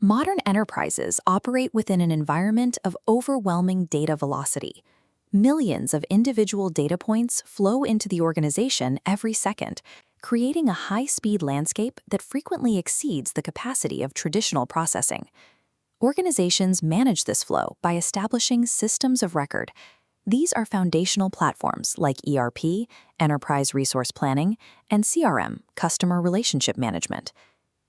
Modern enterprises operate within an environment of overwhelming data velocity. Millions of individual data points flow into the organization every second, creating a high-speed landscape that frequently exceeds the capacity of traditional processing. Organizations manage this flow by establishing systems of record. These are foundational platforms like ERP, Enterprise Resource Planning, and CRM, Customer Relationship Management.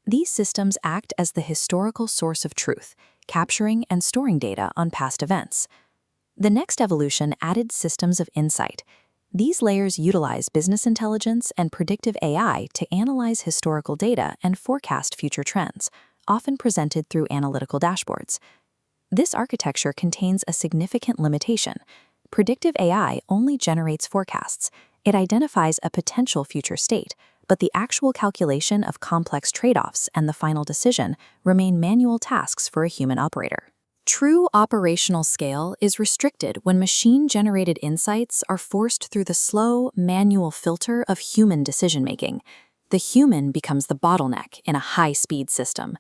These systems act as the historical source of truth, capturing and storing data on past events. The next evolution added systems of insight. These layers utilize business intelligence and predictive AI to analyze historical data and forecast future trends, often presented through analytical dashboards. This architecture contains a significant limitation. Predictive AI only generates forecasts. It identifies a potential future state, but the actual calculation of complex trade-offs and the final decision remain manual tasks for a human operator. True operational scale is restricted when machine-generated insights are forced through the slow, manual filter of human decision-making. The human becomes the bottleneck in a high-speed system.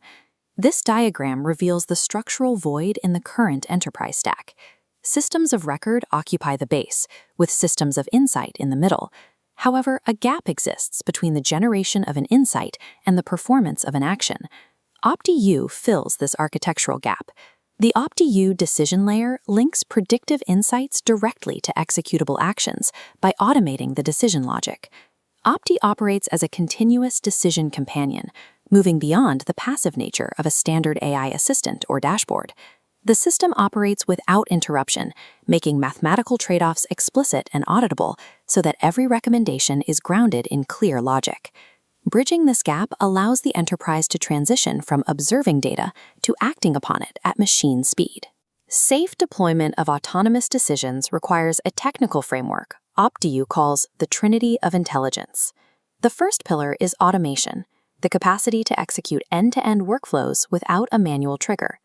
This diagram reveals the structural void in the current enterprise stack. Systems of record occupy the base, with systems of insight in the middle. However, a gap exists between the generation of an insight and the performance of an action. OptiU fills this architectural gap. The OptiU decision layer links predictive insights directly to executable actions by automating the decision logic. Opti operates as a continuous decision companion, moving beyond the passive nature of a standard AI assistant or dashboard. The system operates without interruption, making mathematical trade-offs explicit and auditable so that every recommendation is grounded in clear logic. Bridging this gap allows the enterprise to transition from observing data to acting upon it at machine speed. Safe deployment of autonomous decisions requires a technical framework OptiU calls the Trinity of Intelligence. The first pillar is automation, the capacity to execute end-to-end workflows without a manual trigger.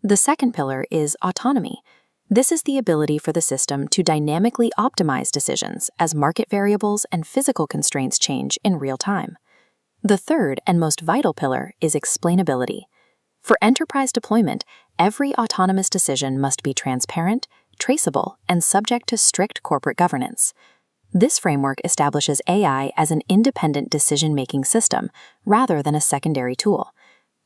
The second pillar is autonomy. This is the ability for the system to dynamically optimize decisions as market variables and physical constraints change in real time. The third and most vital pillar is explainability. For enterprise deployment, every autonomous decision must be transparent, traceable, and subject to strict corporate governance. This framework establishes AI as an independent decision-making system rather than a secondary tool.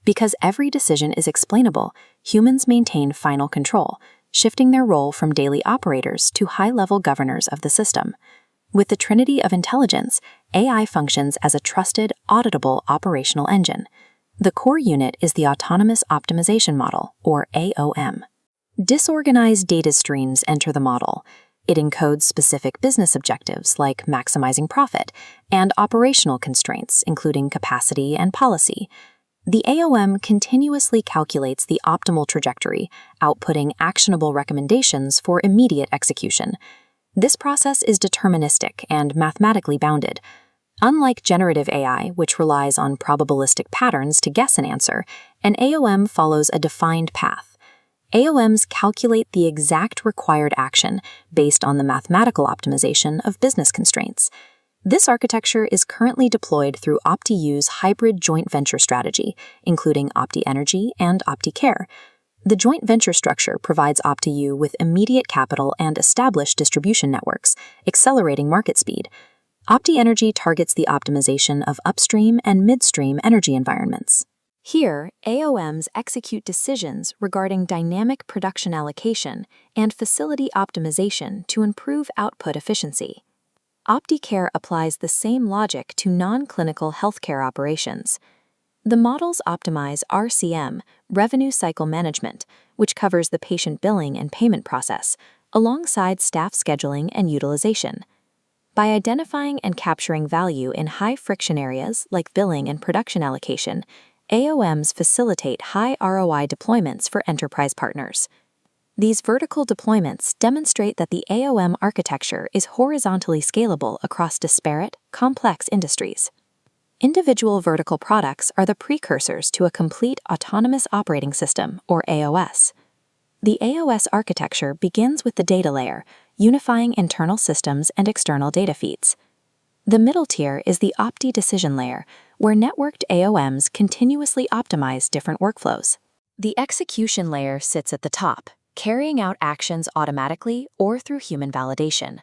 Because every decision is explainable, humans maintain final control, shifting their role from daily operators to high-level governors of the system. With the Trinity of Intelligence, AI functions as a trusted, auditable operational engine. The core unit is the Autonomous Optimization Model, or AOM. Disorganized data streams enter the model. It encodes specific business objectives like maximizing profit and operational constraints, including capacity and policy. The AOM continuously calculates the optimal trajectory, outputting actionable recommendations for immediate execution. This process is deterministic and mathematically bounded. Unlike generative AI, which relies on probabilistic patterns to guess an answer, an AOM follows a defined path. AOMs calculate the exact required action based on the mathematical optimization of business constraints. This architecture is currently deployed through OptiU's hybrid joint venture strategy, including OptiEnergy and OptiCare. The joint venture structure provides OptiU with immediate capital and established distribution networks, accelerating market speed. OptiEnergy targets the optimization of upstream and midstream energy environments. Here, AOMs execute decisions regarding dynamic production allocation and facility optimization to improve output efficiency. OptiCare applies the same logic to non-clinical healthcare operations. The models optimize RCM, revenue cycle management, which covers the patient billing and payment process, alongside staff scheduling and utilization. By identifying and capturing value in high-friction areas like billing and production allocation, AOMs facilitate high ROI deployments for enterprise partners. These vertical deployments demonstrate that the AOM architecture is horizontally scalable across disparate, complex industries. Individual vertical products are the precursors to a complete autonomous operating system, or AOS. The AOS architecture begins with the data layer, unifying internal systems and external data feeds. The middle tier is the Opti decision layer, where networked AOMs continuously optimize different workflows. The execution layer sits at the top, carrying out actions automatically or through human validation.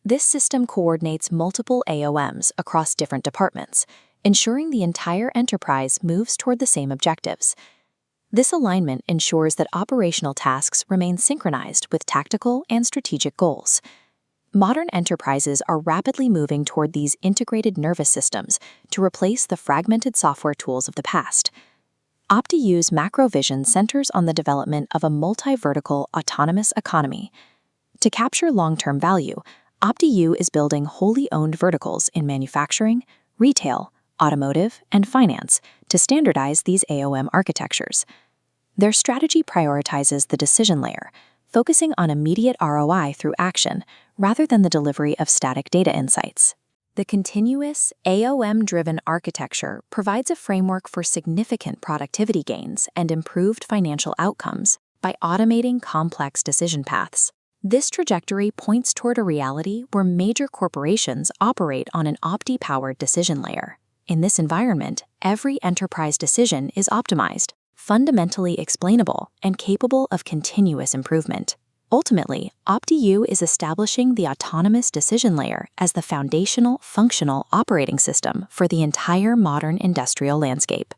This system coordinates multiple AOMs across different departments, ensuring the entire enterprise moves toward the same objectives. This alignment ensures that operational tasks remain synchronized with tactical and strategic goals. Modern enterprises are rapidly moving toward these integrated nervous systems to replace the fragmented software tools of the past. OptiU's macro vision centers on the development of a multi-vertical autonomous economy. To capture long-term value, OptiU is building wholly owned verticals in manufacturing, retail, automotive, and finance to standardize these AOM architectures. Their strategy prioritizes the decision layer, focusing on immediate ROI through action rather than the delivery of static data insights. The continuous, AOM-driven architecture provides a framework for significant productivity gains and improved financial outcomes by automating complex decision paths. This trajectory points toward a reality where major corporations operate on an Opti-powered decision layer. In this environment, every enterprise decision is optimized, fundamentally explainable, and capable of continuous improvement. Ultimately, OptiU is establishing the autonomous decision layer as the foundational, functional operating system for the entire modern industrial landscape.